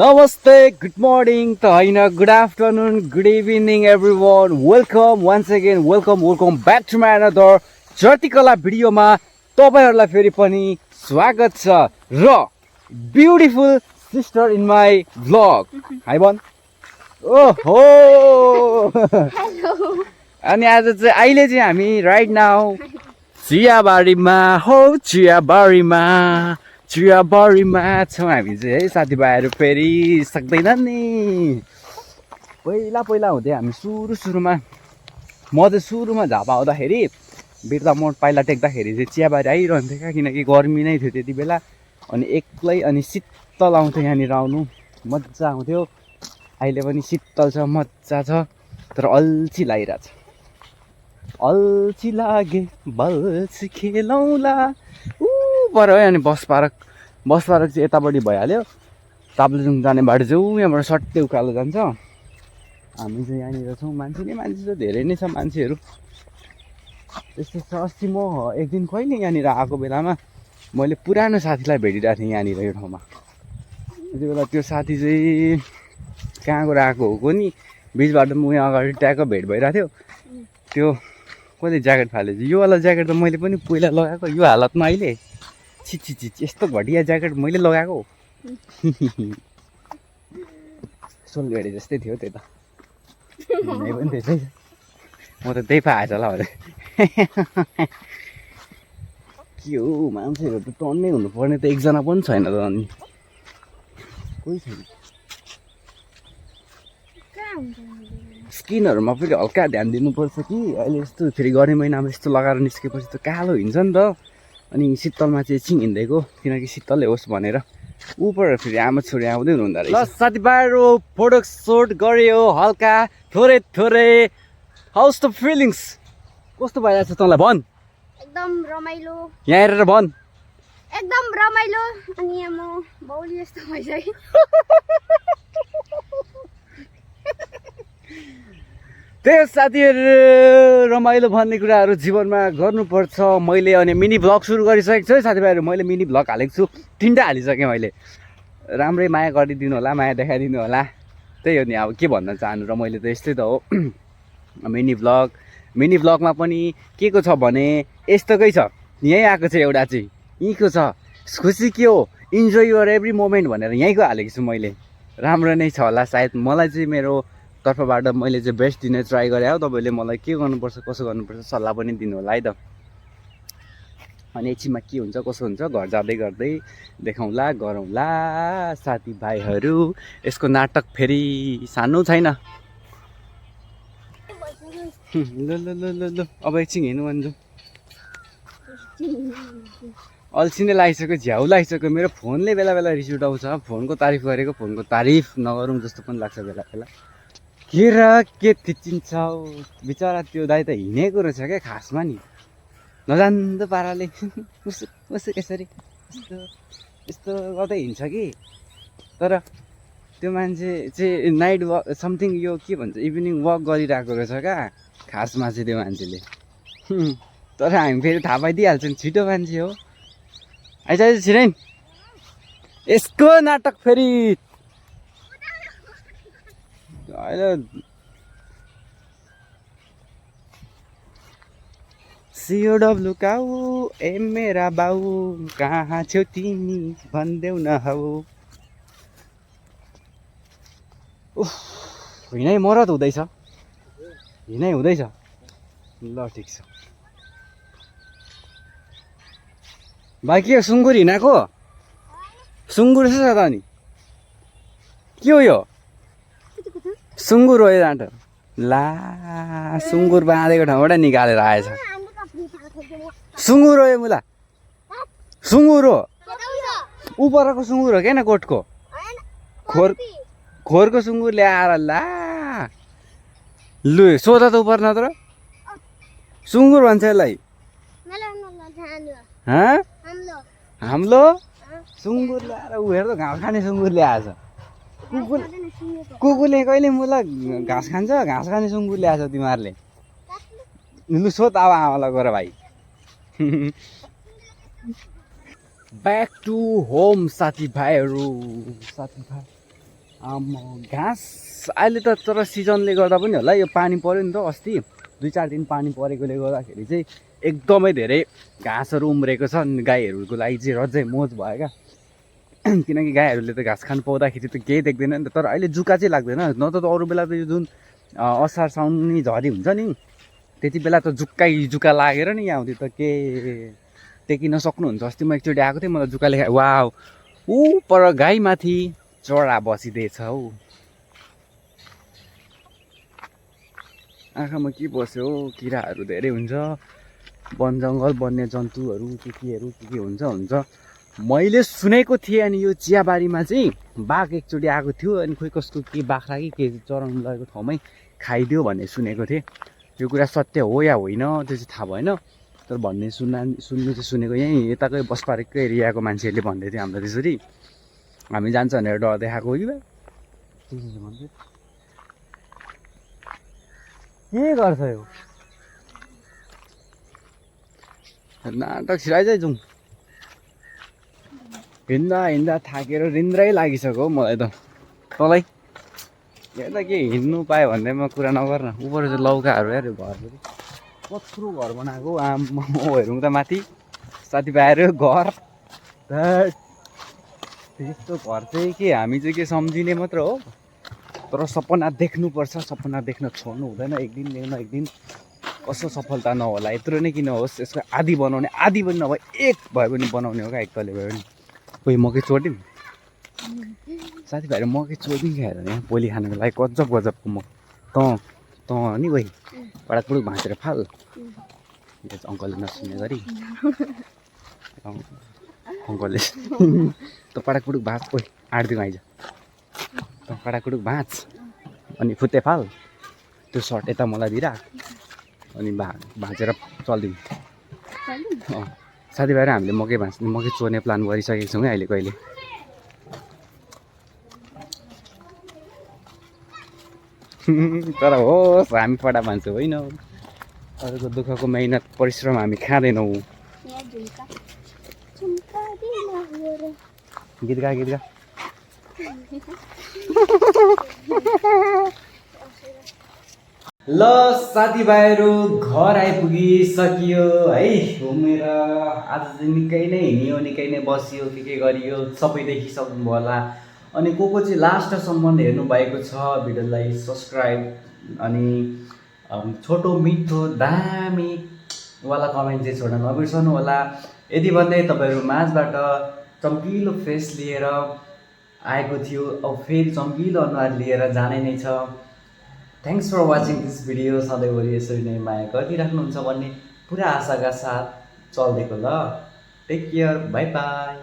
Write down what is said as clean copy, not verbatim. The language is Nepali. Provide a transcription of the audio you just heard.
Namaste, good morning, good afternoon, good evening everyone. Welcome once again, welcome back to my another Chartikala video ma तपाईहरुलाई फेरि पनि स्वागत छ र beautiful sister in my vlog. Hi bon. ओहो Hello. अनि आज चाहिँ अहिले चाहिँ हामी right now चियाबारीमा छौँ हामी चाहिँ है साथीभाइहरू फेरि सक्दैन नि पहिला हुँदै हामी सुरुमा म चाहिँ सुरुमा झापा आउँदाखेरि बिर्ता मोड पाइला टेक्दाखेरि चाहिँ चियाबारी आइरहन्थ्यो क्या किनकि गर्मी नै थियो त्यति बेला अनि एक्लै अनि शीतल आउँथ्यो यहाँनिर आउनु मजा आउँथ्यो अहिले पनि शीतल छ मजा छ तर अल्छी लागिरहेछ अल्छी लागे बल्छी खेलौँला पर है अनि बस पार्क चाहिँ यतापट्टि भइहाल्यो ताप्लेजुङ जाने बाटो चाहिँ यहाँबाट सट्टै उकालो जान्छ हामी चाहिँ यहाँनिर छौँ मान्छे चाहिँ धेरै नै छ मान्छेहरू त्यस्तो छ अस्ति म एक दिन कहिले यहाँनिर आएको बेलामा मैले पुरानो साथीलाई भेटिरहेको थिएँ यहाँनिर यो ठाउँमा त्यति बेला त्यो साथी चाहिँ कहाँबाट आएको हो नि बिच बाटो म यहाँ अगाडि ट्याक्क भेट भइरहेको थियो त्यो कहिले ज्याकेट फालेछ यो वाला ज्याकेट त मैले पनि पहिला लगाएको यो हालतमा अहिले छि यस्तो घटिया ज्याकेट मैले लगाएको सोलगढी जस्तै थियो त्यो त नै पनि त्यसै म त त्यही पाएछ होला भने के हो मान्छेहरू त टन्नै हुनुपर्ने त एकजना पनि छैन त अनि कोही छैन स्किनहरूमा फेरि हल्का ध्यान दिनुपर्छ कि अहिले यस्तो फेरि गर्ने महिनामा यस्तो लगाएर निस्केपछि त कालो हिँड्छ नि त अनि शीतलमा चाहिँ एकछिन हिँडेको किनकि शीतलै होस् भनेर ऊपर फेरि आमा छोरी आउँदै हुनुहुँदो रहेछ ल साथीभाइहरू फोटो सुट गऱ्यो हल्का थोरै हाउस द फिलिङ्स कस्तो भइरहेछ तँलाई भन एकदम रमाइलो यहाँ हेरेर भन एकदम रमाइलो अनि म बौली जस्तो भइसक्यो त्यही साथीहरू रमाइलो भन्ने कुराहरू जीवनमा गर्नुपर्छ मैले अनि मिनी भ्लग सुरु गरिसकेको छु है साथीभाइहरू मैले मिनी भ्लग हालेको छु 3टा हालिसकेँ मैले राम्रै माया गरिदिनु होला माया देखाइदिनु होला त्यही हो नि अब के भन्न चाहनु र मैले त यस्तै त हो मिनी भ्लगमा पनि के को छ भने यस्तोकै छ यहीँ आएको छ एउटा चाहिँ यहीँको छ खुसी के हो इन्जोय युर एभ्री मोमेन्ट भनेर यहीँको हालेको छु मैले राम्रो नै छ होला सायद मलाई चाहिँ मेरो तर्फबाट मैले चाहिँ बेस्ट दिने ट्राई गरेँ हो तपाईँले मलाई के गर्नुपर्छ कसो गर्नुपर्छ सल्लाह पनि दिनु होला है त अनि एकछिनमा के हुन्छ कसो हुन्छ घर जाँदै गर्दै देखाउँला गरौँला साथीभाइहरू यसको नाटक फेरि सानो छैन ल अब एकछिन हिँड्नु भन्छु अल्छी नै लागिसक्यो झ्याउ लागिसक्यो मेरो फोनले बेला रिस उठाउँछ फोनको तारिफ गरेको फोनको तारिफ नगरौँ जस्तो पनि लाग्छ बेला के र के थिचिन्छ बिचरा त्यो दाइ त हिँडेको रहेछ क्या खासमा नि नजान्दो पाराले उसो यसरी यस्तो गर्दै हिँड्छ कि तर त्यो मान्छे चाहिँ नाइट वक समथिङ यो के भन्छ इभिनिङ वक गरिरहेको रहेछ क्या खासमा चाहिँ त्यो मान्छेले तर हामी फेरि थाहा पाइदिइहाल्छौँ छिटो मान्छे हो आइज छिटै यसको नाटक फेरि अहिले सिओडब्लु काउ ए मेरा बाउ कहाँ छेउ तिमी भनिदेऊ न हौ हिँडै मरत हुँदैछ ल ठिक छ भाइ के सुँगुर हिँडाएको सुँगुर छ त अनि के हो यो सुँगुर हो यो डाँटो ला सुँगुर बाँधेको ठाउँबाट निकालेर आएछ सुँगुर हो यो मुला सुँगुर हो उपरको सुँगुर हो क्या न कोटको खोरको सुँगुर ल्याएर ला लु सोध त उपर नत्र सुँगुर भन्छ यसलाई हाम्रो सुँगुर ल्याएर ऊ हेर त घाँस खाने सुँगुर ल्याएछ कुकुरले कहिले मलाई घाँस खान्छ घाँस खाने सुँगुर ल्याएछ तिमीहरूले लु सोध अब आमालाई गएर भाइ ब्याक टु होम साथीभाइहरू घाँस अहिले त तर सिजनले गर्दा पनि होला यो पानी पऱ्यो नि त अस्ति 2-4 दिन पानी परेकोले गर्दाखेरि चाहिँ एकदमै धेरै घाँसहरू उम्रेको छ अनि गाईहरूको लागि चाहिँ रजै मोज भयो क्या किनकि गाईहरूले त घाँस खानु पाउँदाखेरि त केही देख्दैन नि त तर अहिले जुका चाहिँ लाग्दैन न त अरू बेला त यो जुन असार साउनी झरी हुन्छ नि त्यति बेला त जुका लागेर नि यहाँ आउँथ्यो त के टेकिन सक्नुहुन्छ अस्ति म एकचोटि आएको थिएँ मलाई जुकाले वाउ ऊ पर गाईमाथि चरा बसिदिएछ हौ आँखामा के बस्यो किराहरू धेरै हुन्छ वन जङ्गल वन्य जन्तुहरू के हुन्छ मैले सुनेको थिएँ अनि यो चियाबारीमा चाहिँ बाघ एकचोटि आएको थियो अनि खोइ कस्तो के बाख्रा कि के चराउनु लगेको ठाउँमै खाइदियो भन्ने सुनेको थिएँ यो कुरा सत्य हो या होइन त्यो चाहिँ थाहा भएन तर भन्ने सुन्नु चाहिँ सुनेको यहीँ यताकै बसपारेकै एरियाको मान्छेहरूले भन्दै थियो हामीलाई त्यसरी हामी जान्छ भनेर डर देखाएको हो कि बा के गर्छ यो नाटक छिराइ चाहिँ जाउँ हिँड्दा थाकेर रिन्द्रै लागिसक्यो मलाई त तँलाई यता के हिँड्नु पायो भन्दैमा कुरा नगर न उपर चाहिँ लौकाहरू हेऱ्यो घरहरू कत्रो घर बनाएको आम्मा हेरौँ त माथि साथीभाइहरू घर त्यस्तो घर चाहिँ के हामी चाहिँ के सम्झिने मात्र हो तर सपना देख्नुपर्छ सपना देख्न छोड्नु हुँदैन एक दिन कसो सफलता नहोला यत्रो नै किन होस् यसको आधी बनाउने आधी पनि नभए एक भए पनि बनाउने हो क्या एक तले भयो भने कोही मकै चोडिम साथीभाइहरू मकै चोडिम खाएर यहाँ पोली खानुको लागि गजबको मक तँ नि कोही पडाकपुडुक भाँचेर फाल यो चाहिँ अङ्कलले नसुन्ने गरी अङ्कलले त पडाकपुडुक भाँच कोही आँटिदिउँ आइज त पडाकपुडुक भाँच अनि फुत्ते फाल त्यो सर्ट यता मलाई दिइरा अनि भाँचेर चलिदिउँ साथीभाइहरू हामीले मकै चोर्ने प्लान गरिसकेको छौँ है अहिले कहिले तर होस् हामी फटा मान्छे होइन अरूको दुःखको मेहनत परिश्रम हामी खाँदैनौँ गीत गा ल साथीभाइहरू घर आइपुगिसकियो है घुमेर आज चाहिँ निकै नै हिँडियो निकै नै बसियो के गरियो सबै देखिसक्नु होला अनि को चाहिँ लास्टसम्म हेर्नु भएको छ भिडियोलाई सब्सक्राइब अनि छोटो मिठो दामी वाला कमेन्ट चाहिँ छोड्न नबिर्सनु होला यदि भन्दै तपाईँहरू माझबाट चम्किलो फेस लिएर आएको थियो अब फेरि चम्किलो अनुहार लिएर जाने नै छ thanks for watching this video सधैँभरि यसरी नै माया गरिराख्नुहुन्छ भन्ने पुरा आशाका साथ चल्देको ल टेक केयर बाई बाई